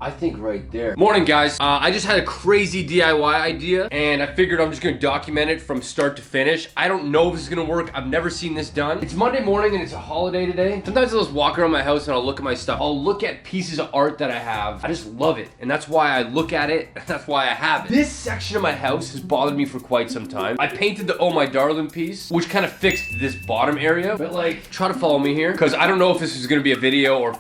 I think right there. Morning, guys. I just had a crazy DIY idea, and I figured I'm just gonna document it from start to finish. I don't know if this is gonna work. I've never seen this done. It's Monday morning and it's a holiday today. Sometimes I'll just walk around my house and I'll look at my stuff. I'll look at pieces of art that I have. I just love it, and that's why I look at it, and that's why I have it. This section of my house has bothered me for quite some time. I painted the Oh My Darling piece, which kind of fixed this bottom area, but like, try to follow me here, because I don't know if this is gonna be a video or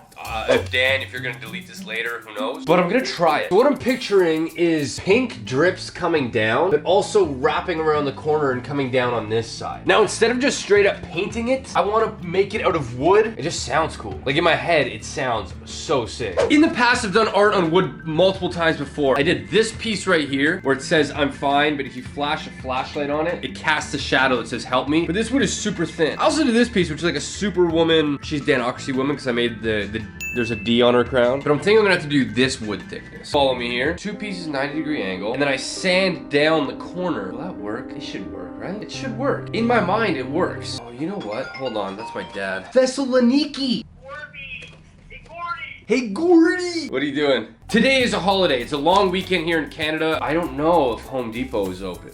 if Dan, if you're gonna delete this later, who knows? But I'm gonna try it. So what I'm picturing is pink drips coming down, but also wrapping around the corner and coming down on this side. Now, instead of just straight up painting it, I wanna make it out of wood. It just sounds cool. Like in my head, it sounds so sick. In the past, I've done art on wood multiple times before. I did this piece right here, where it says, I'm fine, but if you flash a flashlight on it, it casts a shadow that says, help me. But this wood is super thin. I also did this piece, which is like a Superwoman. She's Danocracy woman, because I made there's a D on her crown. But I'm thinking I'm gonna have to do this wood thickness. Follow me here. 2 pieces, 90-degree angle. And then I sand down the corner. Will that work? It should work, right? It should work. In my mind, it works. Oh, you know what? Hold on, that's my dad. Thessaloniki! Hey, Gordy! What are you doing? Today is a holiday. It's a long weekend here in Canada. I don't know if Home Depot is open.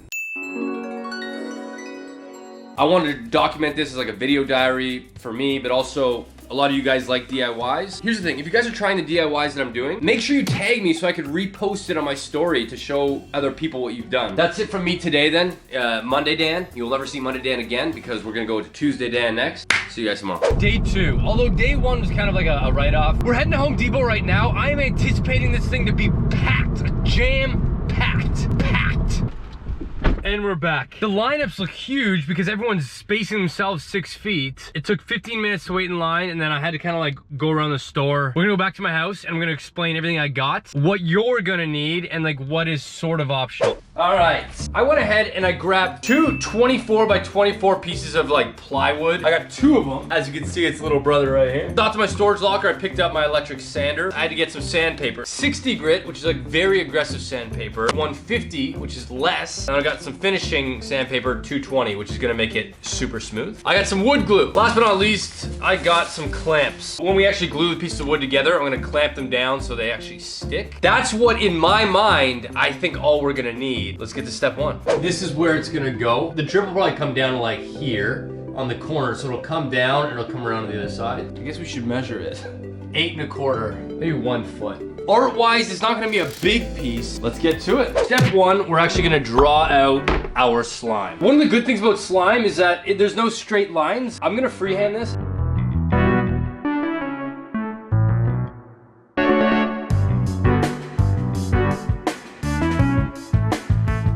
I wanted to document this as like a video diary for me, but also a lot of you guys like DIYs. Here's the thing, if you guys are trying the DIYs that I'm doing, make sure you tag me so I could repost it on my story to show other people what you've done. That's it from me today then. Monday Dan. You'll never see Monday Dan again because we're gonna go to Tuesday Dan next. See you guys tomorrow. Day 2. Although day 1 was kind of like a write-off. We're heading to Home Depot right now. I am anticipating this thing to be packed, jam-packed. And we're back. The lineups look huge because everyone's spacing themselves 6 feet. It took 15 minutes to wait in line, and then I had to kind of like go around the store. We're gonna go back to my house and we're gonna explain everything I got, what you're gonna need, and like what is sort of optional. All right, I went ahead and I grabbed 2 24 by 24 pieces of like plywood. I got 2 of them. As you can see, it's little brother right here. Got to my storage locker, I picked up my electric sander. I had to get some sandpaper. 60 grit, which is like very aggressive sandpaper. 150, which is less. And I got some finishing sandpaper, 220, which is gonna make it super smooth. I got some wood glue. Last but not least, I got some clamps. When we actually glue the pieces of wood together, I'm gonna clamp them down so they actually stick. That's what, in my mind, I think all we're gonna need. Let's get to step 1. This is where it's gonna go. The drip will probably come down to like here on the corner, so it'll come down and it'll come around to the other side. I guess we should measure it. 8 1/4, maybe 1 foot. Art-wise, it's not gonna be a big piece. Let's get to it. Step 1, we're actually gonna draw out our slime. One of the good things about slime is that there's no straight lines. I'm gonna freehand this.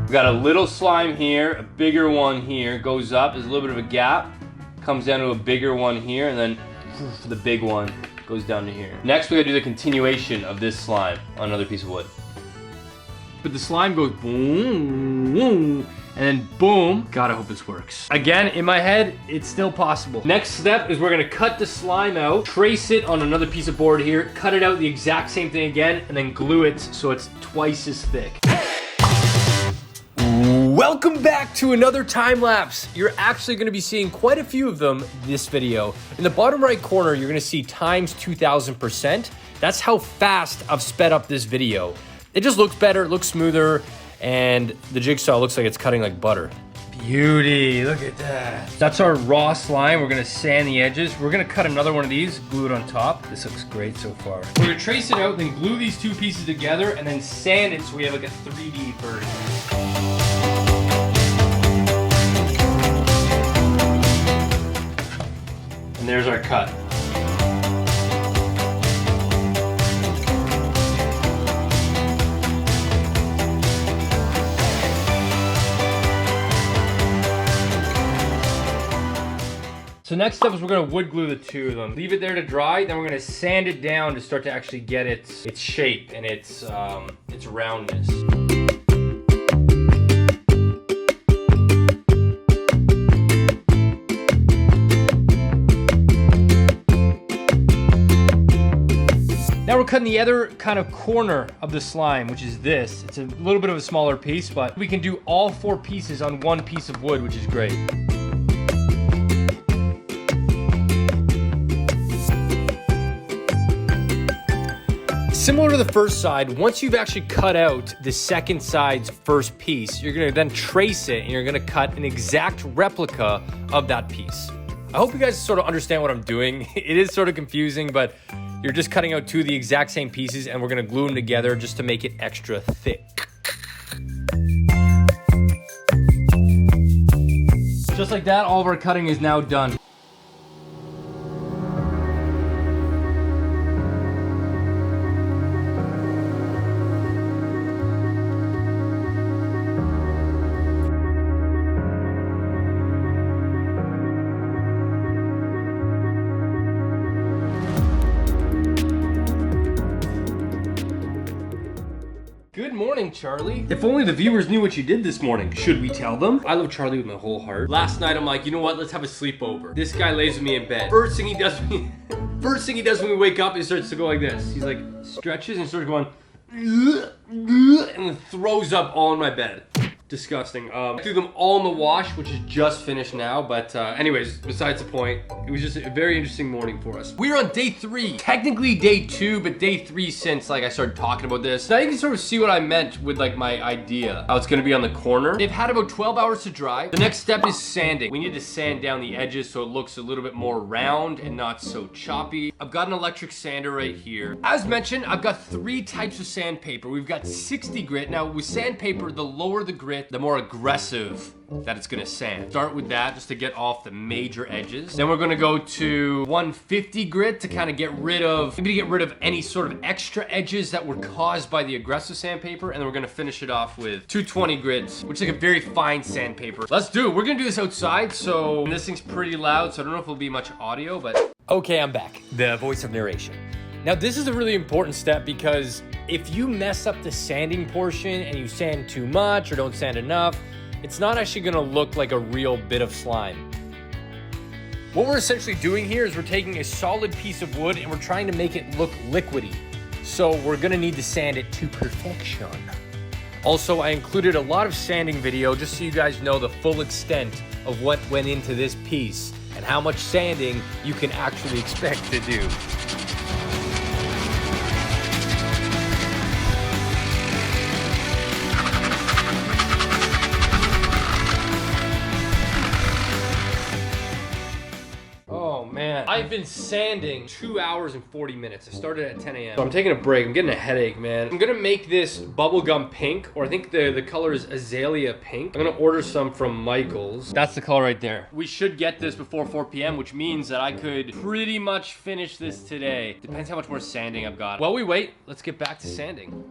We got a little slime here, a bigger one here, goes up, there's a little bit of a gap, comes down to a bigger one here, and then the big one goes down to here. Next, we gotta do the continuation of this slime on another piece of wood. But the slime goes boom, boom, and then boom. God, I hope this works. Again, in my head, it's still possible. Next step is we're gonna cut the slime out, trace it on another piece of board here, cut it out the exact same thing again, and then glue it so it's twice as thick. Welcome back to another time lapse. You're actually gonna be seeing quite a few of them this video. In the bottom right corner, you're gonna see times 2000%. That's how fast I've sped up this video. It just looks better, it looks smoother, and the jigsaw looks like it's cutting like butter. Beauty, look at that. That's our raw slime. We're gonna sand the edges. We're gonna cut another one of these, glue it on top. This looks great so far. We're gonna trace it out, then glue these 2 pieces together, and then sand it so we have like a 3D version. And there's our cut. So next step is we're gonna wood glue the 2 of them. Leave it there to dry, then we're gonna sand it down to start to actually get its shape and its roundness. Now we're cutting the other kind of corner of the slime, which is this. It's a little bit of a smaller piece, but we can do all 4 pieces on 1 piece of wood, which is great. Similar to the first side, once you've actually cut out the second side's first piece, you're gonna then trace it and you're gonna cut an exact replica of that piece. I hope you guys sort of understand what I'm doing. It is sort of confusing, but you're just cutting out two of the exact same pieces and we're gonna glue them together just to make it extra thick. Just like that, all of our cutting is now done. Good morning, Charlie. If only the viewers knew what you did this morning. Should we tell them? I love Charlie with my whole heart. Last night, I'm like, you know what? Let's have a sleepover. This guy lays with me in bed. First thing he does when we wake up, he starts to go like this. He's like, stretches and starts going, and then throws up all in my bed. Disgusting. I threw them all in the wash, which is just finished now. But anyways, besides the point, it was just a very interesting morning for us. We're on day 3. Technically day 2, but day 3 since like I started talking about this. Now you can sort of see what I meant with like my idea. How it's gonna be on the corner. They've had about 12 hours to dry. The next step is sanding. We need to sand down the edges so it looks a little bit more round and not so choppy. I've got an electric sander right here. As mentioned, I've got 3 types of sandpaper. We've got 60 grit. Now with sandpaper, the lower the grit, the more aggressive that it's gonna sand. Start with that just to get off the major edges. Then we're gonna go to 150 grit to kind of get rid of, maybe to get rid of any sort of extra edges that were caused by the aggressive sandpaper. And then we're gonna finish it off with 220 grit, which is like a very fine sandpaper. Let's do it. We're gonna do this outside, so this thing's pretty loud, so I don't know if it'll be much audio, but. Okay, I'm back. The voice of narration. Now this is a really important step because if you mess up the sanding portion and you sand too much or don't sand enough, it's not actually gonna look like a real bit of slime. What we're essentially doing here is we're taking a solid piece of wood and we're trying to make it look liquidy. So we're gonna need to sand it to perfection. Also, I included a lot of sanding video just so you guys know the full extent of what went into this piece and how much sanding you can actually expect to do. I've been sanding 2 hours and 40 minutes. I started at 10 a.m. So I'm taking a break. I'm getting a headache, man. I'm gonna make this bubblegum pink, or I think the color is azalea pink. I'm gonna order some from Michael's. That's the color right there. We should get this before 4 p.m., which means that I could pretty much finish this today. Depends how much more sanding I've got. While we wait, let's get back to sanding.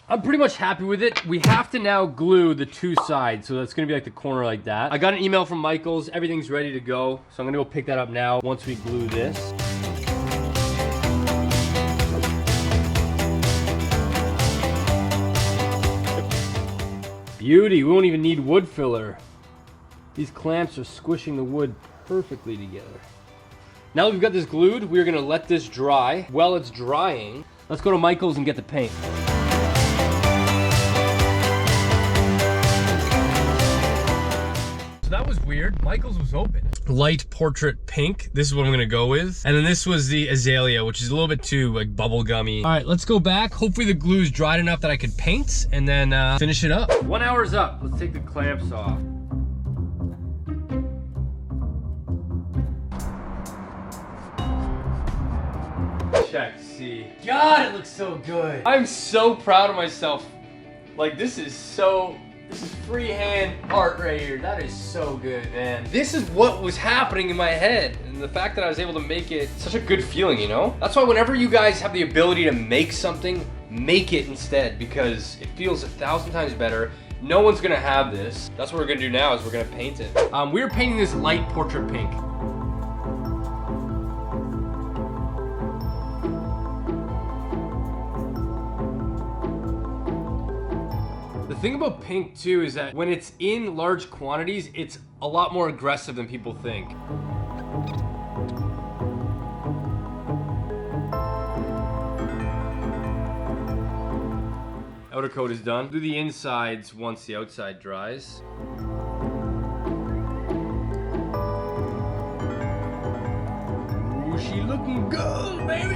I'm pretty much happy with it. We have to now glue the 2 sides, so that's gonna be like the corner like that. I got an email from Michael's, everything's ready to go. So I'm gonna go pick that up now once we glue this. Beauty, we won't even need wood filler. These clamps are squishing the wood perfectly together. Now that we've got this glued, we're gonna let this dry. While it's drying, let's go to Michael's and get the paint. So that was weird. Michael's was open. Light portrait pink. This is what I'm gonna go with. And then this was the azalea, which is a little bit too like bubblegummy. All right, let's go back. Hopefully the glue is dried enough that I could paint and then finish it up. 1 hour's up. Let's take the clamps off. Check, see. God, it looks so good. I'm so proud of myself. Like this is freehand art right here. That is so good, man. This is what was happening in my head. And the fact that I was able to make it such a good feeling, you know? That's why whenever you guys have the ability to make something, make it instead because it feels 1,000 times better. No one's gonna have this. That's what we're gonna do now is we're gonna paint it. We're painting this light portrait pink. The thing about pink too is that when it's in large quantities, it's a lot more aggressive than people think. Outer coat is done. Do the insides once the outside dries. goes, baby.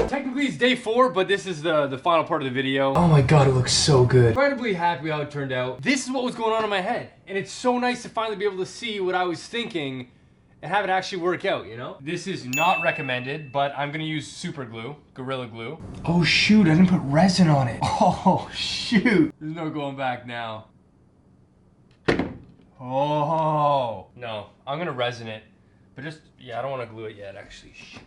Technically it's day 4, but this is the final part of the video. Oh my god, it looks so good. Incredibly happy how it turned out. This is what was going on in my head, and it's so nice to finally be able to see what I was thinking and have it actually work out, you know? This is not recommended, but I'm gonna use super glue, Gorilla Glue. Oh shoot, I didn't put resin on it. Oh shoot. There's no going back now. Oh. No, I'm gonna resin it. But just, yeah, I don't want to glue it yet, actually. Shoot.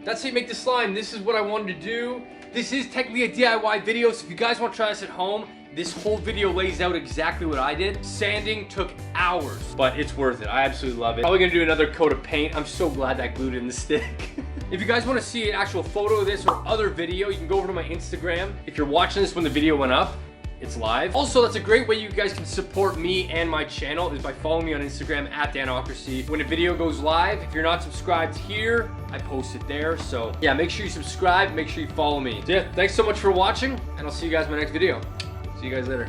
That's how you make the slime. This is what I wanted to do. This is technically a DIY video, so if you guys want to try this at home, this whole video lays out exactly what I did. Sanding took hours, but it's worth it. I absolutely love it. Probably gonna do another coat of paint. I'm so glad that glued in the stick. If you guys want to see an actual photo of this or other video, you can go over to my Instagram. If you're watching this when the video went up, it's live. Also, that's a great way you guys can support me and my channel is by following me on Instagram at Danocracy. When a video goes live, if you're not subscribed here, I post it there. So yeah, make sure you subscribe, make sure you follow me. So yeah, thanks so much for watching, and I'll see you guys in my next video. See you guys later.